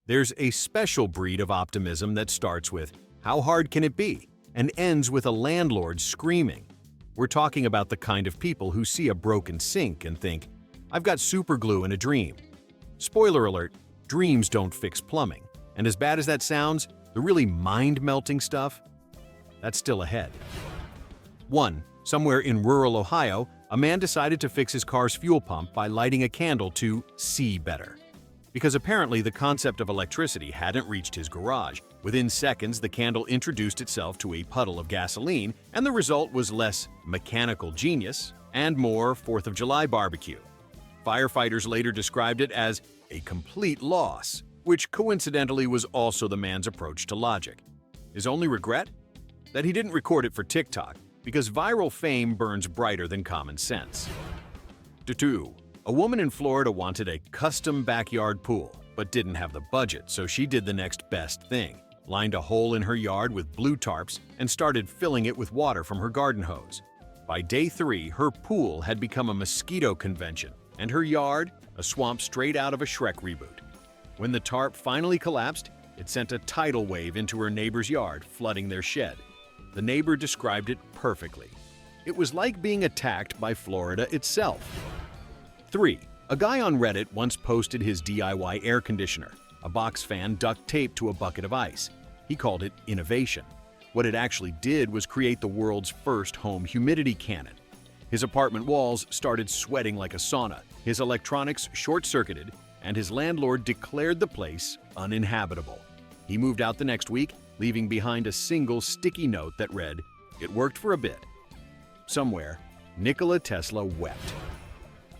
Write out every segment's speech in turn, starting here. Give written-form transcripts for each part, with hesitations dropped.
There's a special breed of optimism that starts with, "How hard can it be?" and ends with a landlord screaming. We're talking about the kind of people who see a broken sink and think, "I've got super glue in a dream." Spoiler alert, dreams don't fix plumbing. And as bad as that sounds, the really mind-melting stuff, that's still ahead. 1. Somewhere in rural Ohio, a man decided to fix his car's fuel pump by lighting a candle to see better. Because apparently the concept of electricity hadn't reached his garage. Within seconds, the candle introduced itself to a puddle of gasoline, and the result was less mechanical genius and more 4th of July barbecue. Firefighters later described it as a complete loss, which coincidentally was also the man's approach to logic. His only regret? That he didn't record it for TikTok, because viral fame burns brighter than common sense. 2. A woman in Florida wanted a custom backyard pool, but didn't have the budget, so she did the next best thing. Lined a hole in her yard with blue tarps and started filling it with water from her garden hose. By day 3, her pool had become a mosquito convention, and her yard, a swamp straight out of a Shrek reboot. When the tarp finally collapsed, it sent a tidal wave into her neighbor's yard, flooding their shed. The neighbor described it perfectly. It was like being attacked by Florida itself. 3. A guy on Reddit once posted his DIY air conditioner, a box fan duct taped to a bucket of ice. He called it innovation. What it actually did was create the world's first home humidity cannon. His apartment walls started sweating like a sauna, his electronics short-circuited, and his landlord declared the place uninhabitable. He moved out the next week, leaving behind a single sticky note that read, "It worked for a bit." Somewhere, Nikola Tesla wept.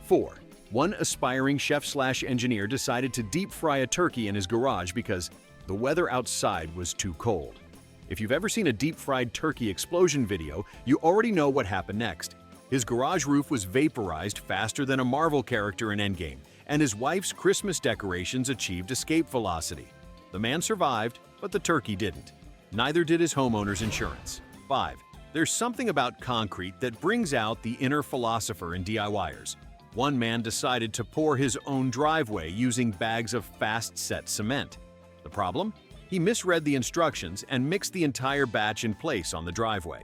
4. One aspiring chef/engineer decided to deep fry a turkey in his garage because the weather outside was too cold. If you've ever seen a deep-fried turkey explosion video, you already know what happened next. His garage roof was vaporized faster than a Marvel character in Endgame, and his wife's Christmas decorations achieved escape velocity. The man survived, but the turkey didn't. Neither did his homeowner's insurance. 5. There's something about concrete that brings out the inner philosopher in DIYers. One man decided to pour his own driveway using bags of fast-set cement. The problem? He misread the instructions and mixed the entire batch in place on the driveway.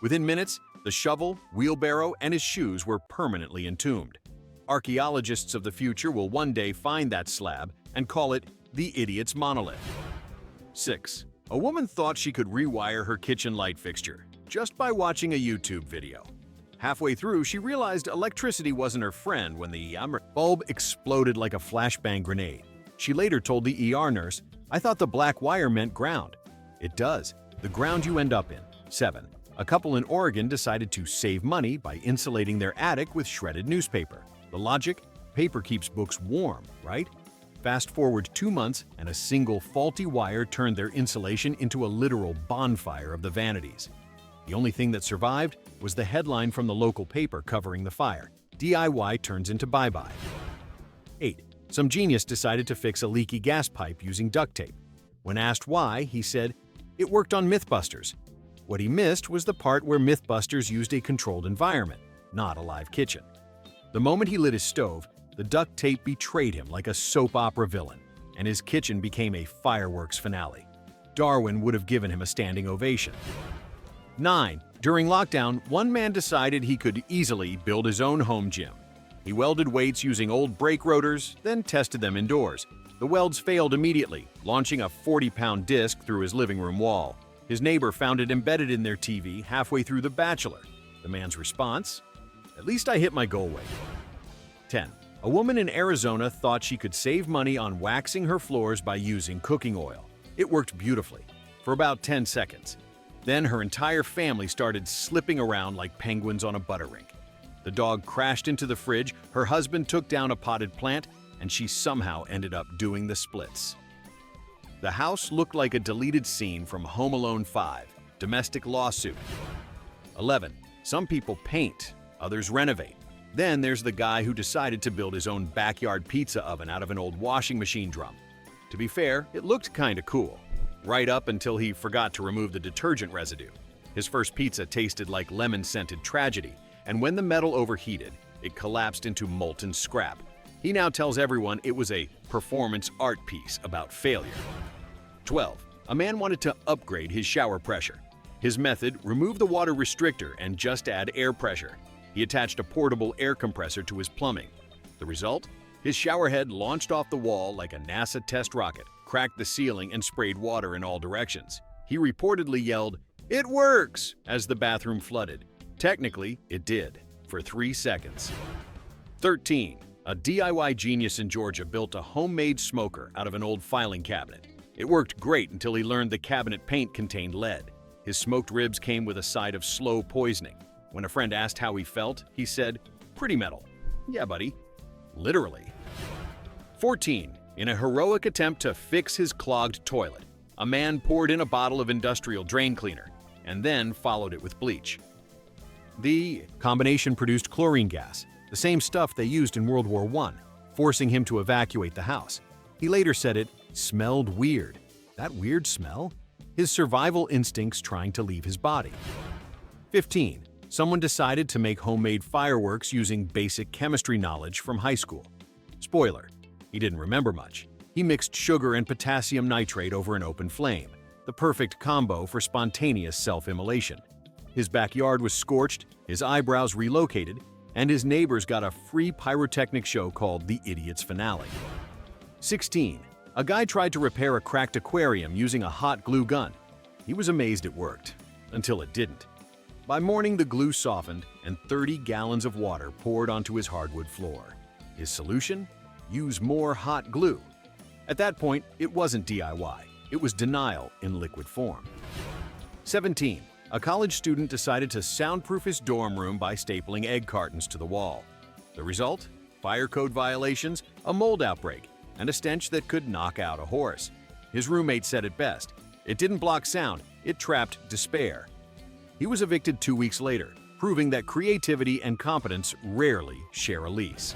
Within minutes, the shovel, wheelbarrow, and his shoes were permanently entombed. Archaeologists of the future will one day find that slab and call it the idiot's monolith. 6. A woman thought she could rewire her kitchen light fixture just by watching a YouTube video. Halfway through, she realized electricity wasn't her friend when the bulb exploded like a flashbang grenade. She later told the ER nurse, "I thought the black wire meant ground." It does, the ground you end up in. 7. A couple in Oregon decided to save money by insulating their attic with shredded newspaper. The logic? Paper keeps books warm, right? Fast forward 2 months, and a single faulty wire turned their insulation into a literal bonfire of the vanities. The only thing that survived was the headline from the local paper covering the fire. DIY turns into bye-bye. 8. Some genius decided to fix a leaky gas pipe using duct tape. When asked why, he said, "It worked on Mythbusters." What he missed was the part where Mythbusters used a controlled environment, not a live kitchen. The moment he lit his stove, the duct tape betrayed him like a soap opera villain, and his kitchen became a fireworks finale. Darwin would have given him a standing ovation. 9. During lockdown, one man decided he could easily build his own home gym. He welded weights using old brake rotors, then tested them indoors. The welds failed immediately, launching a 40-pound disc through his living room wall. His neighbor found it embedded in their TV halfway through The Bachelor. The man's response? "At least I hit my goal weight." 10. A woman in Arizona thought she could save money on waxing her floors by using cooking oil. It worked beautifully, for about 10 seconds. Then her entire family started slipping around like penguins on a butter rink. The dog crashed into the fridge, her husband took down a potted plant, and she somehow ended up doing the splits. The house looked like a deleted scene from Home Alone 5, domestic lawsuit. 11. Some people paint, others renovate. Then there's the guy who decided to build his own backyard pizza oven out of an old washing machine drum. To be fair, it looked kinda cool, right up until he forgot to remove the detergent residue. His first pizza tasted like lemon-scented tragedy, and when the metal overheated, it collapsed into molten scrap. He now tells everyone it was a performance art piece about failure. 12. A man wanted to upgrade his shower pressure. His method: remove the water restrictor and just add air pressure. He attached a portable air compressor to his plumbing. The result? His shower head launched off the wall like a NASA test rocket, cracked the ceiling, and sprayed water in all directions. He reportedly yelled, "It works!" as the bathroom flooded. Technically, it did, for 3 seconds. 13. A DIY genius in Georgia built a homemade smoker out of an old filing cabinet. It worked great until he learned the cabinet paint contained lead. His smoked ribs came with a side of slow poisoning. When a friend asked how he felt, he said, "Pretty metal." "Yeah, buddy." Literally. 14. In a heroic attempt to fix his clogged toilet, a man poured in a bottle of industrial drain cleaner and then followed it with bleach. The combination produced chlorine gas, the same stuff they used in World War I, forcing him to evacuate the house. He later said it smelled weird. That weird smell? His survival instincts trying to leave his body. 15. Someone decided to make homemade fireworks using basic chemistry knowledge from high school. Spoiler: he didn't remember much. He mixed sugar and potassium nitrate over an open flame, the perfect combo for spontaneous self-immolation. His backyard was scorched, his eyebrows relocated, and his neighbors got a free pyrotechnic show called The Idiot's Finale. 16. A guy tried to repair a cracked aquarium using a hot glue gun. He was amazed it worked, until it didn't. By morning, the glue softened and 30 gallons of water poured onto his hardwood floor. His solution? Use more hot glue. At that point, it wasn't DIY. It was denial in liquid form. 17. A college student decided to soundproof his dorm room by stapling egg cartons to the wall. The result? Fire code violations, a mold outbreak, and a stench that could knock out a horse. His roommate said it best: "It didn't block sound, it trapped despair." He was evicted 2 weeks later, proving that creativity and competence rarely share a lease.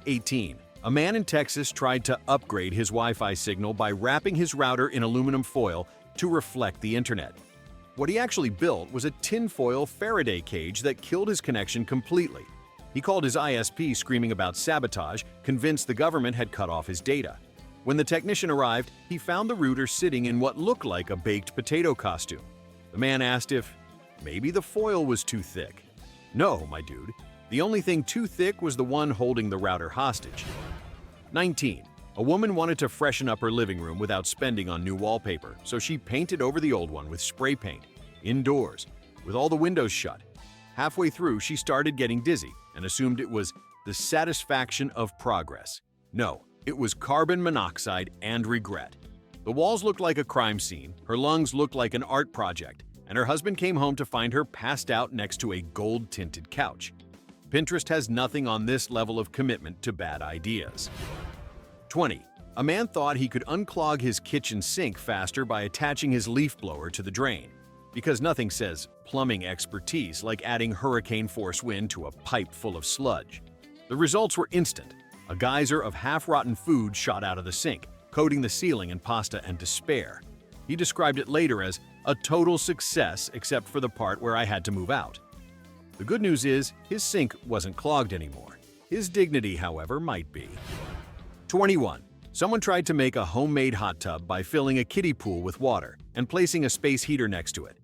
18. A man in Texas tried to upgrade his Wi-Fi signal by wrapping his router in aluminum foil to reflect the internet. What he actually built was a tinfoil Faraday cage that killed his connection completely. He called his ISP screaming about sabotage, convinced the government had cut off his data. When the technician arrived, he found the router sitting in what looked like a baked potato costume. The man asked if maybe the foil was too thick. "No, my dude. The only thing too thick was the one holding the router hostage." 19. A woman wanted to freshen up her living room without spending on new wallpaper, so she painted over the old one with spray paint, indoors, with all the windows shut. Halfway through, she started getting dizzy and assumed it was the satisfaction of progress. No, it was carbon monoxide and regret. The walls looked like a crime scene, her lungs looked like an art project, and her husband came home to find her passed out next to a gold-tinted couch. Pinterest has nothing on this level of commitment to bad ideas. 20. A man thought he could unclog his kitchen sink faster by attaching his leaf blower to the drain, because nothing says plumbing expertise like adding hurricane-force wind to a pipe full of sludge. The results were instant. A geyser of half-rotten food shot out of the sink, coating the ceiling in pasta and despair. He described it later as a total success except for the part where I had to move out. The good news is, his sink wasn't clogged anymore. His dignity, however, might be. 21. Someone tried to make a homemade hot tub by filling a kiddie pool with water and placing a space heater next to it.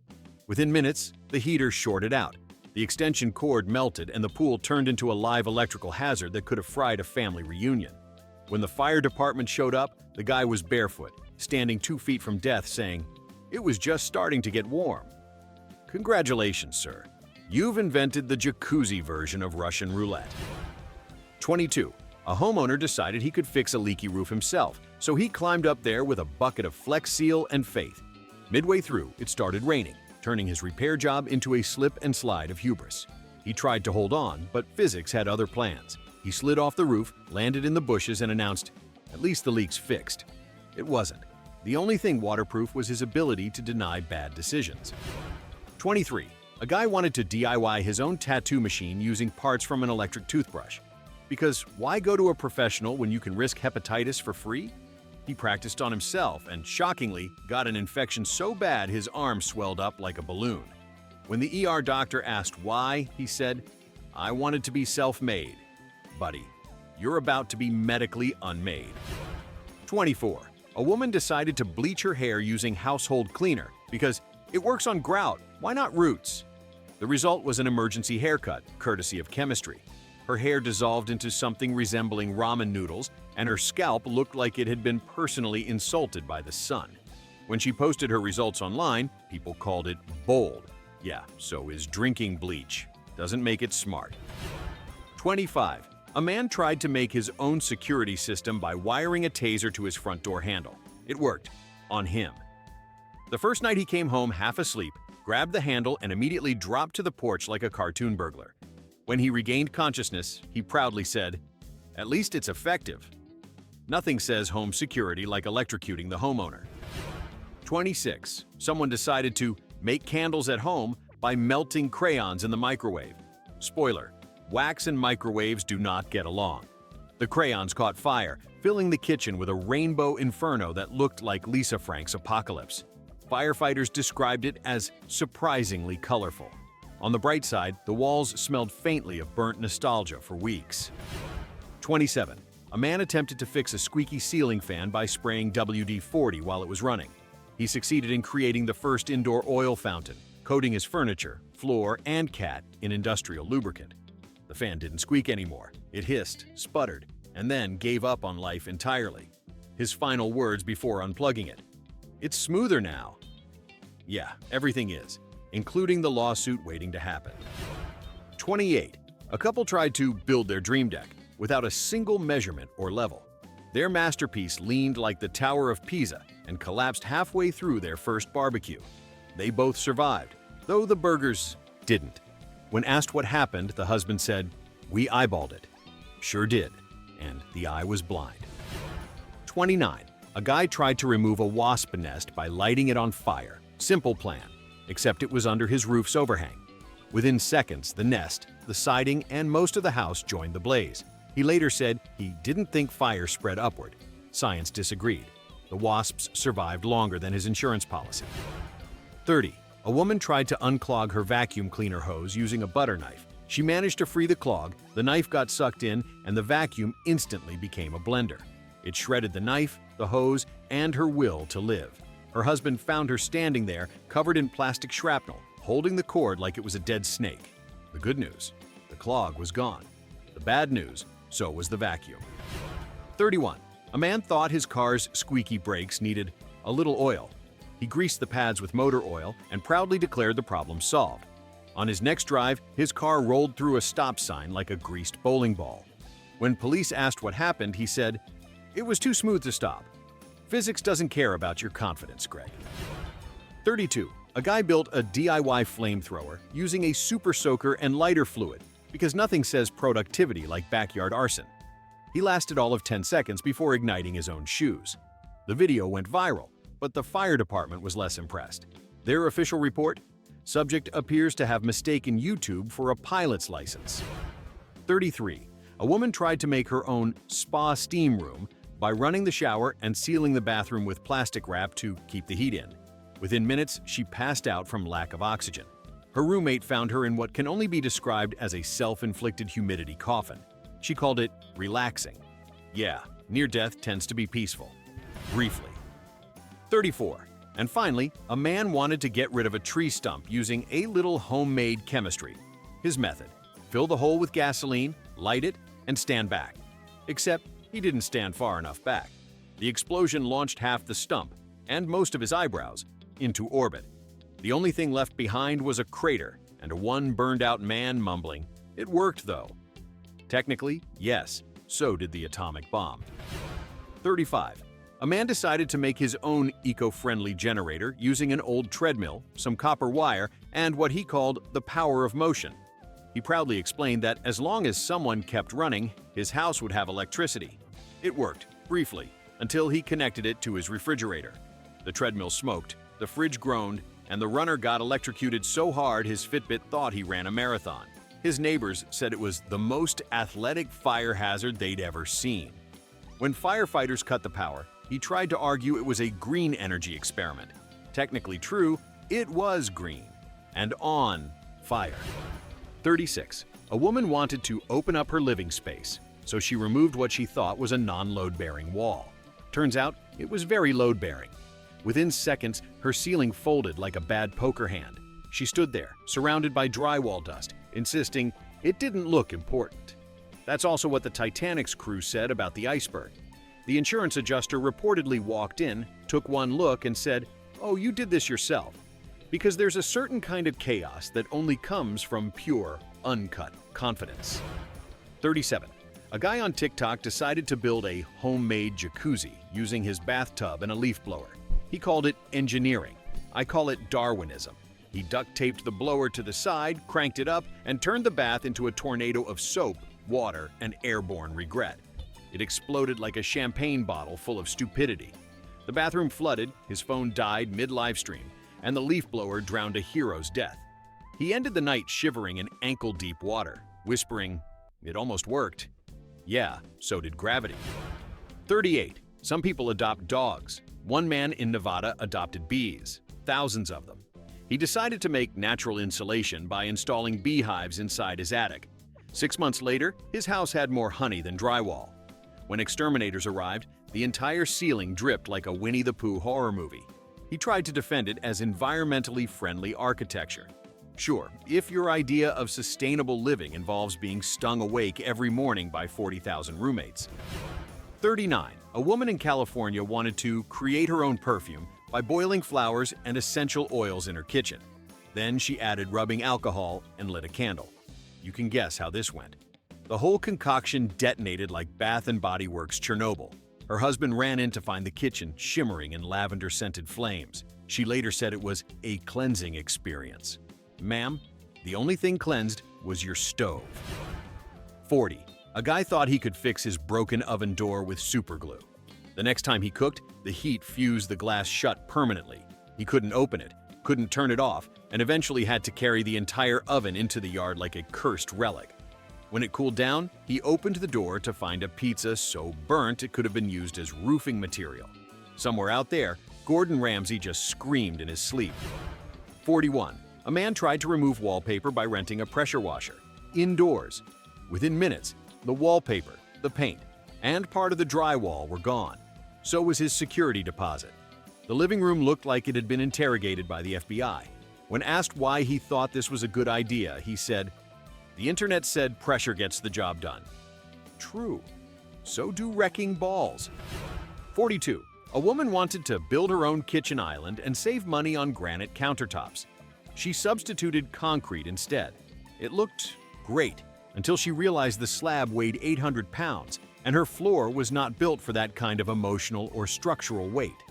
Within minutes, the heater shorted out. The extension cord melted and the pool turned into a live electrical hazard that could have fried a family reunion. When the fire department showed up, the guy was barefoot, standing 2 feet from death, saying, "It was just starting to get warm." Congratulations, sir. You've invented the jacuzzi version of Russian roulette. 22. A homeowner decided he could fix a leaky roof himself, so he climbed up there with a bucket of Flex Seal and faith. Midway through, it started raining, turning his repair job into a slip and slide of hubris. He tried to hold on, but physics had other plans. He slid off the roof, landed in the bushes, and announced, "At least the leak's fixed." It wasn't. The only thing waterproof was his ability to deny bad decisions. 23. A guy wanted to DIY his own tattoo machine using parts from an electric toothbrush. Because why go to a professional when you can risk hepatitis for free? He practiced on himself and, shockingly, got an infection so bad his arm swelled up like a balloon. When the ER doctor asked why, he said, "I wanted to be self-made." Buddy, you're about to be medically unmade. 24. A woman decided to bleach her hair using household cleaner because it works on grout, why not roots? The result was an emergency haircut, courtesy of chemistry. Her hair dissolved into something resembling ramen noodles, and her scalp looked like it had been personally insulted by the sun. When she posted her results online, people called it bold. Yeah, so is drinking bleach. Doesn't make it smart. 25. A man tried to make his own security system by wiring a taser to his front door handle. It worked. On him. The first night he came home half asleep, grabbed the handle and immediately dropped to the porch like a cartoon burglar. When he regained consciousness, he proudly said, "At least it's effective." Nothing says home security like electrocuting the homeowner. 26. Someone decided to make candles at home by melting crayons in the microwave. Spoiler: wax and microwaves do not get along. The crayons caught fire, filling the kitchen with a rainbow inferno that looked like Lisa Frank's Apocalypse. Firefighters described it as surprisingly colorful. On the bright side, the walls smelled faintly of burnt nostalgia for weeks. 27. A man attempted to fix a squeaky ceiling fan by spraying WD-40 while it was running. He succeeded in creating the first indoor oil fountain, coating his furniture, floor, and cat in industrial lubricant. The fan didn't squeak anymore. It hissed, sputtered, and then gave up on life entirely. His final words before unplugging it: "It's smoother now." Yeah, everything is, including the lawsuit waiting to happen. 28. A couple tried to build their dream deck without a single measurement or level. Their masterpiece leaned like the Tower of Pisa and collapsed halfway through their first barbecue. They both survived, though the burgers didn't. When asked what happened, the husband said, "We eyeballed it." Sure did, and the eye was blind. 29. A guy tried to remove a wasp nest by lighting it on fire. Simple plan, except it was under his roof's overhang. Within seconds, the nest, the siding, and most of the house joined the blaze. He later said he didn't think fire spread upward. Science disagreed. The wasps survived longer than his insurance policy. 30. A woman tried to unclog her vacuum cleaner hose using a butter knife. She managed to free the clog, the knife got sucked in, and the vacuum instantly became a blender. It shredded the knife, the hose, and her will to live. Her husband found her standing there, covered in plastic shrapnel, holding the cord like it was a dead snake. The good news: the clog was gone. The bad news: so was the vacuum. 31. A man thought his car's squeaky brakes needed a little oil. He greased the pads with motor oil and proudly declared the problem solved. On his next drive, his car rolled through a stop sign like a greased bowling ball. When police asked what happened, he said, "It was too smooth to stop." Physics doesn't care about your confidence, Greg. 32. A guy built a DIY flamethrower using a super soaker and lighter fluid because nothing says productivity like backyard arson. He lasted all of 10 seconds before igniting his own shoes. The video went viral, but the fire department was less impressed. Their official report: subject appears to have mistaken YouTube for a pilot's license. 33. A woman tried to make her own spa steam room by running the shower and sealing the bathroom with plastic wrap to keep the heat in. Within minutes, she passed out from lack of oxygen. Her roommate found her in what can only be described as a self-inflicted humidity coffin. She called it relaxing. Yeah, near death tends to be peaceful. Briefly. 34. And finally, a man wanted to get rid of a tree stump using a little homemade chemistry. His method: fill the hole with gasoline, light it, and stand back. Except he didn't stand far enough back. The explosion launched half the stump, and most of his eyebrows, into orbit. The only thing left behind was a crater and a one burned-out man mumbling, "It worked, though." Technically, yes, so did the atomic bomb. 35. A man decided to make his own eco-friendly generator using an old treadmill, some copper wire, and what he called the power of motion. He proudly explained that as long as someone kept running, his house would have electricity. It worked, briefly, until he connected it to his refrigerator. The treadmill smoked, the fridge groaned, and the runner got electrocuted so hard his Fitbit thought he ran a marathon. His neighbors said it was the most athletic fire hazard they'd ever seen. When firefighters cut the power, he tried to argue it was a green energy experiment. Technically true, it was green and on fire. 36. A woman wanted to open up her living space. so she removed what she thought was a non-load-bearing wall. Turns out, it was very load-bearing. Within seconds, her ceiling folded like a bad poker hand. She stood there, surrounded by drywall dust, insisting it didn't look important. That's also what the Titanic's crew said about the iceberg. The insurance adjuster reportedly walked in, took one look, and said, "Oh, you did this yourself." Because there's a certain kind of chaos that only comes from pure, uncut confidence. 37. A guy on TikTok decided to build a homemade jacuzzi using his bathtub and a leaf blower. He called it engineering. I call it Darwinism. He duct taped the blower to the side, cranked it up, and turned the bath into a tornado of soap, water, and airborne regret. It exploded like a champagne bottle full of stupidity. The bathroom flooded, his phone died mid-live stream, and the leaf blower drowned a hero's death. He ended the night shivering in ankle-deep water, whispering, "It almost worked." Yeah, so did gravity. 38. Some people adopt dogs. One man in Nevada adopted bees, thousands of them. He decided to make natural insulation by installing beehives inside his attic. 6 months later, his house had more honey than drywall. When exterminators arrived, the entire ceiling dripped like a Winnie the Pooh horror movie. He tried to defend it as environmentally friendly architecture. Sure, if your idea of sustainable living involves being stung awake every morning by 40,000 roommates. 39. A woman in California wanted to create her own perfume by boiling flowers and essential oils in her kitchen. Then she added rubbing alcohol and lit a candle. You can guess how this went. The whole concoction detonated like Bath & Body Works Chernobyl. Her husband ran in to find the kitchen shimmering in lavender-scented flames. She later said it was a cleansing experience. Ma'am, the only thing cleansed was your stove. 40. A guy thought he could fix his broken oven door with superglue. The next time he cooked, the heat fused the glass shut permanently. He couldn't open it, couldn't turn it off, and eventually had to carry the entire oven into the yard like a cursed relic. When it cooled down, he opened the door to find a pizza so burnt it could have been used as roofing material. Somewhere out there, Gordon Ramsay just screamed in his sleep. 41. A man tried to remove wallpaper by renting a pressure washer. Indoors. Within minutes, the wallpaper, the paint, and part of the drywall were gone. So was his security deposit. The living room looked like it had been interrogated by the FBI. When asked why he thought this was a good idea, he said, "The internet said pressure gets the job done." True. So do wrecking balls. 42. A woman wanted to build her own kitchen island and save money on granite countertops. She substituted concrete instead. It looked great until she realized the slab weighed 800 pounds and her floor was not built for that kind of emotional or structural weight.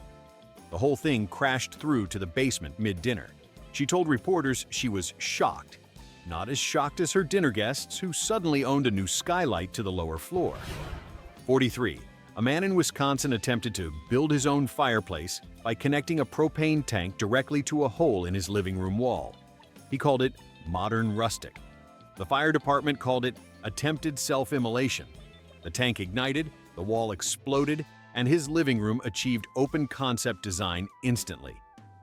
The whole thing crashed through to the basement mid-dinner. She told reporters she was shocked. Not as shocked as her dinner guests, who suddenly owned a new skylight to the lower floor. 43. A man in Wisconsin attempted to build his own fireplace by connecting a propane tank directly to a hole in his living room wall. He called it modern rustic. The fire department called it attempted self-immolation. The tank ignited, the wall exploded, and his living room achieved open concept design instantly.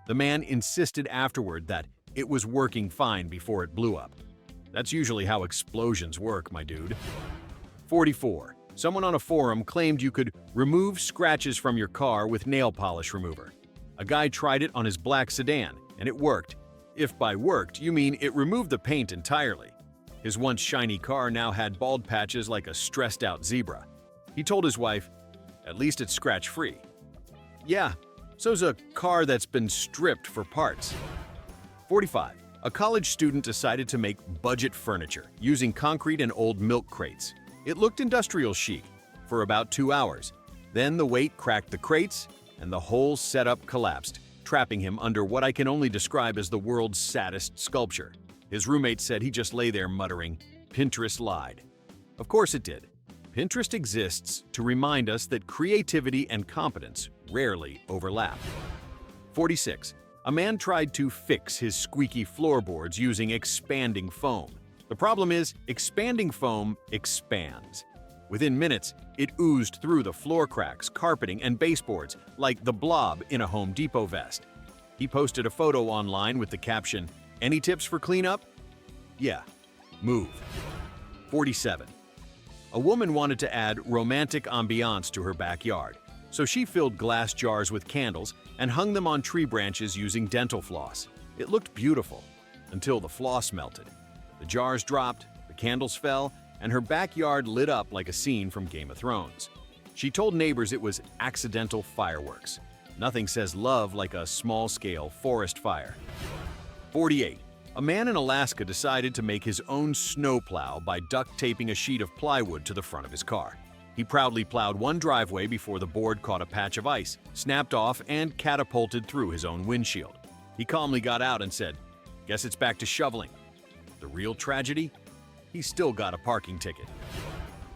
The man insisted afterward that it was working fine before it blew up. That's usually how explosions work, my dude. 44. Someone on a forum claimed you could remove scratches from your car with nail polish remover. A guy tried it on his black sedan, and it worked. If by worked, you mean it removed the paint entirely. His once shiny car now had bald patches like a stressed-out zebra. He told his wife, "At least it's scratch-free." Yeah, so's a car that's been stripped for parts. 45. A college student decided to make budget furniture using concrete and old milk crates. It looked industrial chic for about 2 hours. Then the weight cracked the crates, and the whole setup collapsed, trapping him under what I can only describe as the world's saddest sculpture. His roommate said he just lay there muttering, "Pinterest lied." Of course it did. Pinterest exists to remind us that creativity and competence rarely overlap. 46. A man tried to fix his squeaky floorboards using expanding foam. The problem is, expanding foam expands. Within minutes, it oozed through the floor cracks, carpeting, and baseboards like the blob in a Home Depot vest. He posted a photo online with the caption, "Any tips for cleanup?" Yeah, move. 47. A woman wanted to add romantic ambiance to her backyard, so she filled glass jars with candles and hung them on tree branches using dental floss. It looked beautiful, until the floss melted. The jars dropped, the candles fell, and her backyard lit up like a scene from Game of Thrones. She told neighbors it was accidental fireworks. Nothing says love like a small-scale forest fire. 48. A man in Alaska decided to make his own snowplow by duct taping a sheet of plywood to the front of his car. He proudly plowed one driveway before the board caught a patch of ice, snapped off, and catapulted through his own windshield. He calmly got out and said, "Guess it's back to shoveling." The real tragedy? He still got a parking ticket.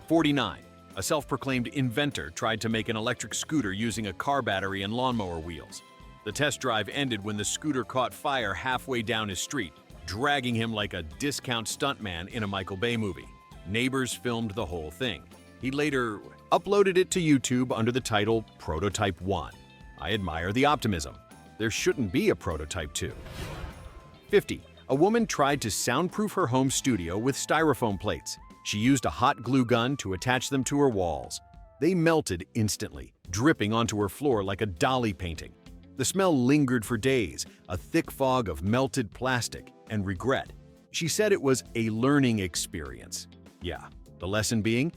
49. A self-proclaimed inventor tried to make an electric scooter using a car battery and lawnmower wheels. The test drive ended when the scooter caught fire halfway down his street, dragging him like a discount stuntman in a Michael Bay movie. Neighbors filmed the whole thing. He later uploaded it to YouTube under the title Prototype 1. I admire the optimism. There shouldn't be a Prototype 2. 50. A woman tried to soundproof her home studio with styrofoam plates. She used a hot glue gun to attach them to her walls. They melted instantly, dripping onto her floor like a Dali painting. The smell lingered for days, a thick fog of melted plastic and regret. She said it was a learning experience. Yeah, the lesson being,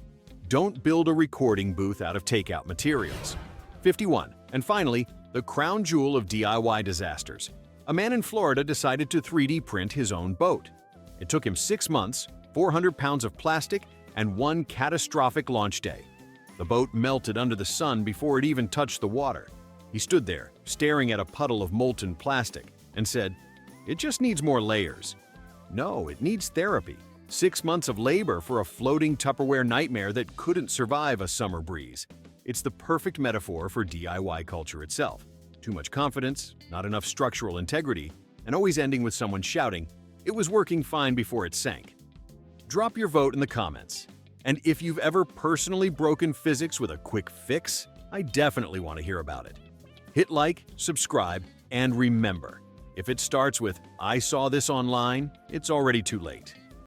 don't build a recording booth out of takeout materials. 51. And finally, the crown jewel of DIY disasters. A man in Florida decided to 3D print his own boat. It took him 6 months, 400 pounds of plastic, and one catastrophic launch day. The boat melted under the sun before it even touched the water. He stood there, staring at a puddle of molten plastic, and said, "It just needs more layers." No, it needs therapy. 6 months of labor for a floating Tupperware nightmare that couldn't survive a summer breeze. It's the perfect metaphor for DIY culture itself. Too much confidence, not enough structural integrity, and always ending with someone shouting, "It was working fine before it sank." Drop your vote in the comments. And if you've ever personally broken physics with a quick fix, I definitely want to hear about it. Hit like, subscribe, and remember, if it starts with "I saw this online," it's already too late.